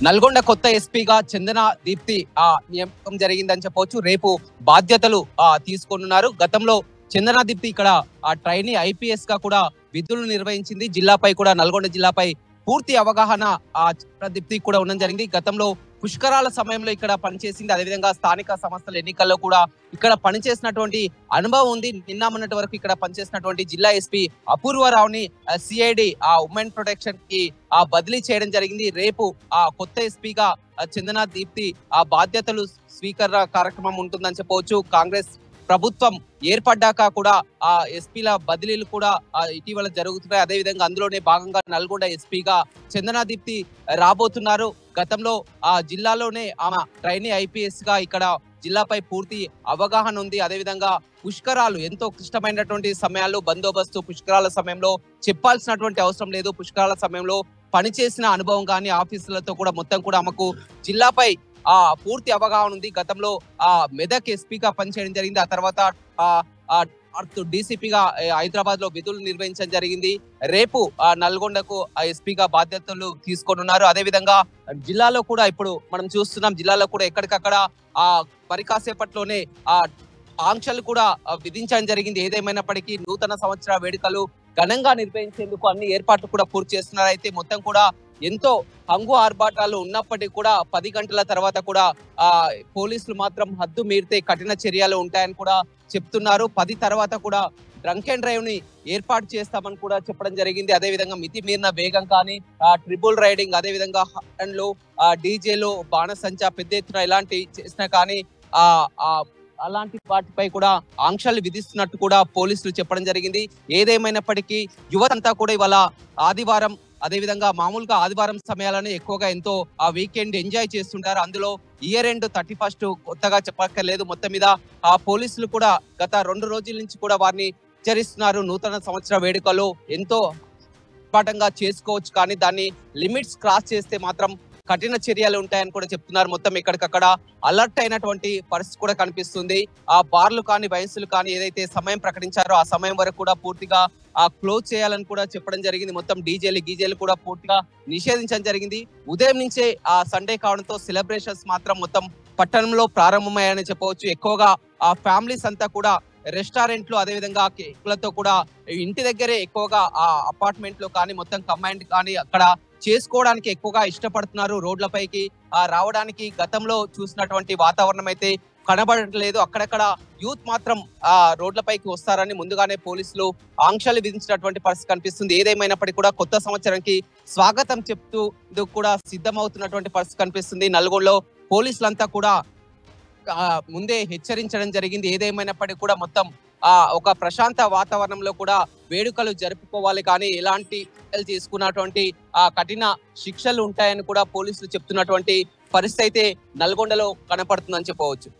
నల్గొండ కొత్త ఎస్పీగా చందన దీప్తి నియామకం జరిగిందని చెప్పవచ్చు. రేపు బాధ్యతలు తీసుకోనున్నారు. గతంలో చందన దీప్తి ఇక్కడ ట్రైనీ ఐపీఎస్ గా కూడా విధులు నిర్వహించింది. జిల్లాపై కూడా నల్గొండ జిల్లాపై పూర్తి అవగాహన చందన దీప్తి కూడా ఉండడం జరిగింది. గతంలో పుష్కరాల సమయంలో ఇక్కడ పనిచేసింది. అదేవిధంగా స్థానిక సంస్థల ఎన్నికల్లో కూడా ఇక్కడ పనిచేసినటువంటి అనుభవం ఉంది. నిన్న మొన్నటి వరకు ఇక్కడ పనిచేసినటువంటి జిల్లా ఎస్పీ అపూర్వరావుని సిఐడి ఉమెన్ ప్రొటెక్షన్ కి బదిలీ చేయడం జరిగింది. రేపు కొత్త ఎస్పీగా చందన దీప్తి బాధ్యతలు స్వీకరణ కార్యక్రమం ఉంటుందని చెప్పవచ్చు. కాంగ్రెస్ ప్రభుత్వం ఏర్పడ్డాక కూడా ఎస్పీల బదిలీలు కూడా ఇటీవల జరుగుతున్నాయి. అదేవిధంగా అందులోనే భాగంగా నల్గొండ ఎస్పీగా చందన దీప్తి రాబోతున్నారు. గతంలో జిల్లాలోనే ఆమె ట్రైనీ ఐపీఎస్ గా ఇక్కడ జిల్లాపై పూర్తి అవగాహన ఉంది. అదేవిధంగా పుష్కరాలు ఎంతో క్లిష్టమైనటువంటి సమయాల్లో బందోబస్తు పుష్కరాల సమయంలో చెప్పాల్సినటువంటి అవసరం లేదు. పుష్కరాల సమయంలో పనిచేసిన అనుభవం కానీ ఆఫీసులతో కూడా మొత్తం కూడా ఆమెకు జిల్లాపై పూర్తి అవగాహన ఉంది. గతంలో మెదక్ ఎస్పీగా పనిచేయడం జరిగింది. ఆ తర్వాత డీసీపీగా హైదరాబాద్ లో విధులు నిర్వహించడం జరిగింది. రేపు నల్గొండకు ఎస్పీగా బాధ్యతలు తీసుకోనున్నారు. అదేవిధంగా జిల్లాలో కూడా ఇప్పుడు మనం చూస్తున్నాం, జిల్లాలో కూడా ఎక్కడికక్కడ మరి కాసేపట్లోనే ఆంక్షలు కూడా విధించడం జరిగింది. ఏదేమైనప్పటికీ నూతన సంవత్సర వేడుకలు ఘనంగా నిర్వహించేందుకు అన్ని ఏర్పాట్లు కూడా పూర్తి చేస్తున్నారు. అయితే మొత్తం కూడా ఎంతో హంగు ఆర్భాటాలు ఉన్నప్పటికీ కూడా 10 గంటల తర్వాత కూడా పోలీసులు మాత్రం హద్దు మీరితే కఠిన చర్యలు ఉంటాయని కూడా చెప్తున్నారు. 10 తర్వాత కూడా డ్రంక్ అండ్ డ్రైవ్ ని ఏర్పాటు చేస్తామని కూడా చెప్పడం జరిగింది. అదేవిధంగా మితిమీరిన వేగం కానీ ట్రిపుల్ రైడింగ్, అదేవిధంగా హార్న్లు, డీజేలు, బాణసంచా పెద్ద ఎత్తున ఇలాంటి చేసినా కానీ అలాంటి వాటిపై కూడా ఆంక్షలు విధిస్తున్నట్టు కూడా పోలీసులు చెప్పడం జరిగింది. ఏదేమైనప్పటికీ యువతంతా కూడా ఇవాళ ఆదివారం, అదేవిధంగా మామూలుగా ఆదివారం సమయాలను ఎక్కువగా ఎంతో వీకెండ్ ఎంజాయ్ చేస్తుంటారు. అందులో ఇయర్ ఎండ్ 31 కొత్తగా చెప్పక్కర్లేదు. మొత్తం మీద పోలీసులు కూడా గత 2 రోజుల నుంచి కూడా వారిని హెచ్చరిస్తున్నారు. నూతన సంవత్సర వేడుకలు ఎంతో పాఠంగా చేసుకోవచ్చు, కానీ దాన్ని లిమిట్స్ క్రాస్ చేస్తే మాత్రం కఠిన చర్యలు ఉంటాయని కూడా చెప్తున్నారు. మొత్తం ఎక్కడికక్కడ అలర్ట్ అయినటువంటి పరిస్థితి కూడా కనిపిస్తుంది. బార్లు కానీ వయస్సులు కానీ ఏదైతే సమయం ప్రకటించారో ఆ సమయం వరకు కూడా పూర్తిగా క్లోజ్ చేయాలని కూడా చెప్పడం జరిగింది. మొత్తం గీజేలు కూడా పూర్తిగా నిషేధించడం జరిగింది. ఉదయం నుంచే సండే కావడంతో సెలబ్రేషన్స్ మాత్రం మొత్తం పట్టణంలో ప్రారంభమయ్యాయని చెప్పవచ్చు. ఎక్కువగా ఫ్యామిలీస్ అంతా కూడా రెస్టారెంట్లు, అదేవిధంగా కేకులతో కూడా ఇంటి దగ్గరే ఎక్కువగా అపార్ట్మెంట్ లో కానీ మొత్తం కంబైన్డ్ కానీ అక్కడ చేసుకోవడానికి ఎక్కువగా ఇష్టపడుతున్నారు. రోడ్లపైకి రావడానికి గతంలో చూసినటువంటి వాతావరణం అయితే కనబడట్లేదు. అక్కడక్కడ యూత్ మాత్రం రోడ్లపైకి వస్తారని ముందుగానే పోలీసులు ఆంక్షలు విధించినటువంటి పరిస్థితి కనిపిస్తుంది. ఏదేమైనప్పటికీ కూడా కొత్త సంవత్సరానికి స్వాగతం చెప్తూ కూడా సిద్ధమవుతున్నటువంటి పరిస్థితి కనిపిస్తుంది. నల్గొండలో పోలీసులంతా కూడా ముందే హెచ్చరించడం జరిగింది. ఏదేమైనప్పటికీ కూడా మొత్తం ఒక ప్రశాంత వాతావరణంలో కూడా వేడుకలు జరుపుకోవాలి, కానీ ఎలాంటి తీసుకున్నటువంటి కఠిన శిక్షలు ఉంటాయని కూడా పోలీసులు చెప్తున్నటువంటి పరిస్థితి అయితే నల్గొండలో కనపడుతుందని చెప్పవచ్చు.